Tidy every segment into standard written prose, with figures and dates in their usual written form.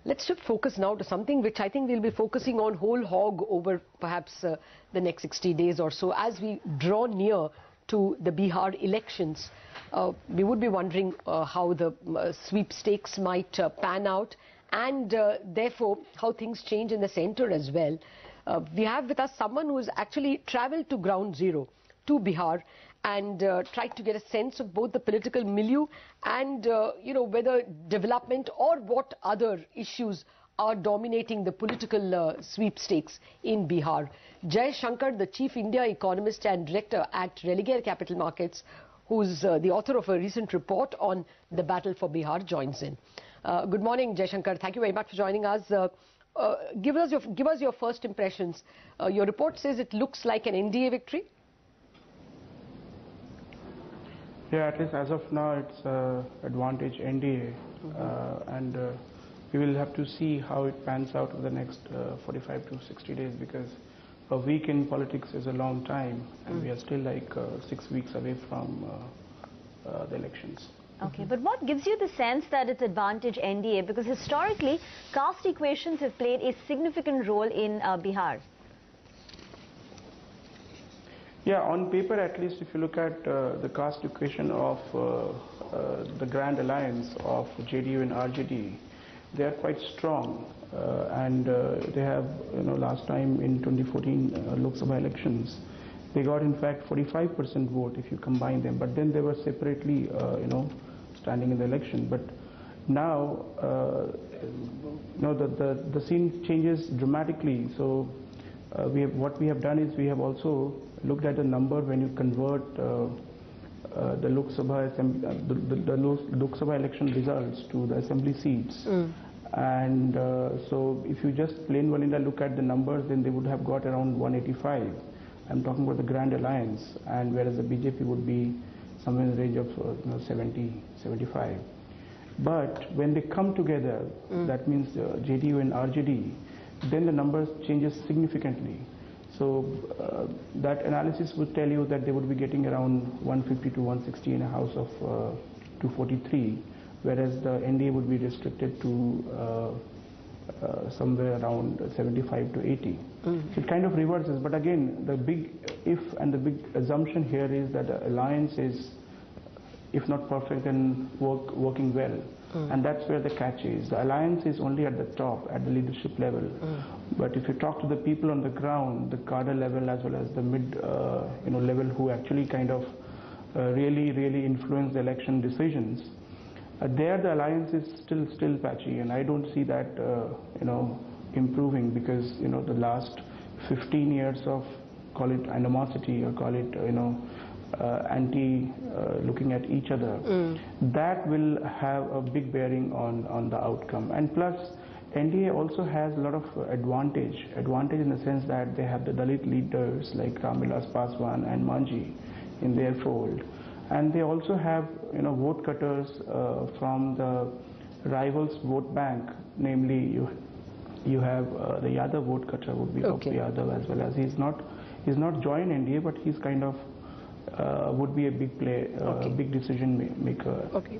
Let's shift focus now to something which I think we'll be focusing on whole hog over perhaps the next 60 days or so. As we draw near to the Bihar elections, we would be wondering how the sweepstakes might pan out, and therefore how things change in the centre as well. We have with us someone who has actually travelled to ground zero, to Bihar, and tried to get a sense of both the political milieu and whether development or what other issues are dominating the political sweepstakes in Bihar. Shankar, the Chief India Economist and Director at Religare Capital Markets, who's the author of a recent report on the battle for Bihar, joins in. Good morning, Shankar. Thank you very much for joining us. Give us your first impressions. Your report says it looks like an NDA victory. Yeah, at least as of now, it's advantage NDA, and we will have to see how it pans out over the next 45 to 60 days, because a week in politics is a long time, and we are still like 6 weeks away from the elections. Okay, but what gives you the sense that it's advantage NDA? Because historically, caste equations have played a significant role in Bihar. Yeah, on paper at least, if you look at the caste equation of the Grand Alliance of JDU and RJD, they are quite strong, and they have, last time in 2014 Lok Sabha elections, they got in fact 45% vote if you combine them, but then they were separately, standing in the election. But now, the scene changes dramatically. So what we have done is we have also looked at the number when you convert the Lok Sabha election results to the assembly seats. And so if you just plain vanilla look at the numbers, then they would have got around 185. I'm talking about the Grand Alliance, and whereas the BJP would be somewhere in the range of 70, 75. But when they come together, that means JDU and RJD, then the numbers changes significantly. So that analysis would tell you that they would be getting around 150 to 160 in a house of 243, whereas the NDA would be restricted to somewhere around 75 to 80. So it kind of reverses, but again, the big if and the big assumption here is that the alliance is, if not perfect, then working well. And that's where the catch is. The alliance is only at the top, at the leadership level. But if you talk to the people on the ground, the cadre level as well as the mid level, who actually kind of really influence the election decisions, there the alliance is still patchy, and I don't see that improving, because the last 15 years of, call it animosity or call it anti looking at each other, that will have a big bearing on the outcome. And plus NDA also has a lot of advantage in the sense that they have the Dalit leaders like Ramvilas Paswan and Manji in their fold, and they also have vote cutters from the rivals vote bank, namely you have the Yadav vote cutter would be Bhakti Yadav, as well as he's not joined NDA, but he's kind of would be a big play, big decision maker. Okay,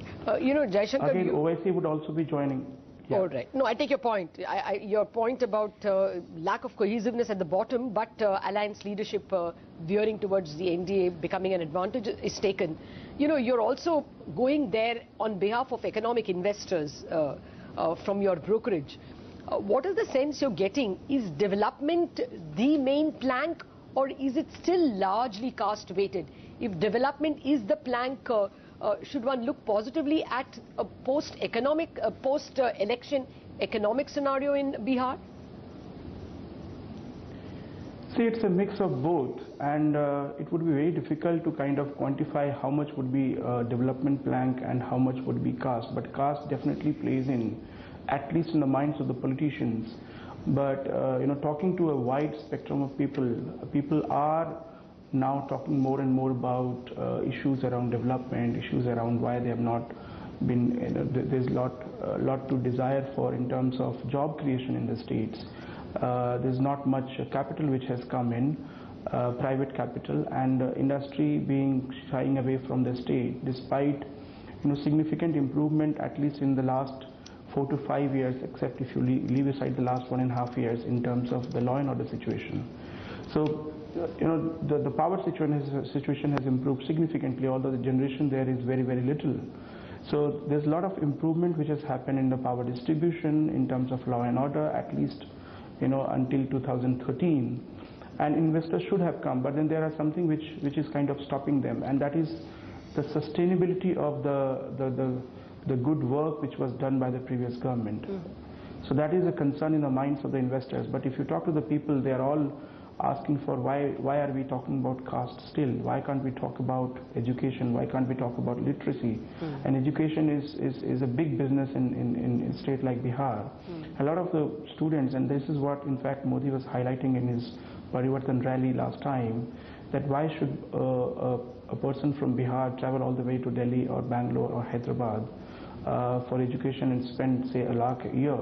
Shankar, again, OIC would also be joining. Yeah. All right. No, I take your point. Your point about lack of cohesiveness at the bottom, but alliance leadership veering towards the NDA becoming an advantage is taken. You're also going there on behalf of economic investors from your brokerage. What is the sense you're getting? Is development the main plank, or is it still largely caste weighted? If development is the plank, should one look positively at a post-election economic scenario in Bihar? See, it's a mix of both, and it would be very difficult to kind of quantify how much would be development plank and how much would be caste. But caste definitely plays in, at least in the minds of the politicians. But talking to a wide spectrum of people are now talking more and more about issues around development, issues around why they have not been, there's a lot to desire for in terms of job creation in the states. There's not much capital which has come in, private capital, and industry being shying away from the state, despite significant improvement, at least in the last 4 to 5 years, except if you leave aside the last 1.5 years in terms of the law and order situation. So, the power situation has improved significantly, although the generation there is very, very little. So there's a lot of improvement which has happened in the power distribution in terms of law and order, at least until 2013. And investors should have come, but then there are something which is kind of stopping them, and that is the sustainability of the good work which was done by the previous government. So that is a concern in the minds of the investors. But if you talk to the people, they are all asking for why are we talking about caste still? Why can't we talk about education? Why can't we talk about literacy? And education is a big business in a state like Bihar. A lot of the students, and this is what in fact Modi was highlighting in his Parivartan rally last time, that why should a person from Bihar travel all the way to Delhi or Bangalore or Hyderabad for education and spend say $1 lakh a year?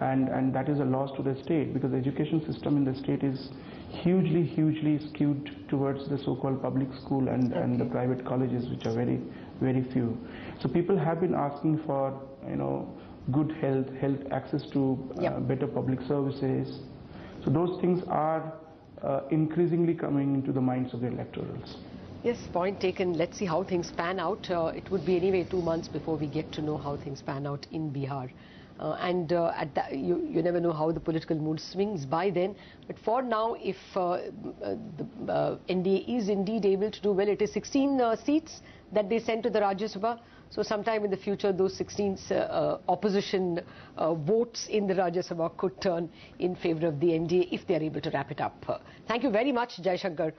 And that is a loss to the state, because the education system in the state is hugely skewed towards the so-called public school and the private colleges, which are very, very few. So people have been asking for good health access to better public services. So those things are increasingly coming into the minds of the electorals. Yes, point taken. Let's see how things pan out. It would be anyway 2 months before we get to know how things pan out in Bihar. At that, you never know how the political mood swings by then. But for now, if the NDA is indeed able to do well, it is 16 seats that they sent to the Rajya Sabha. So sometime in the future, those 16 opposition votes in the Rajya Sabha could turn in favor of the NDA if they are able to wrap it up. Thank you very much, Shankar,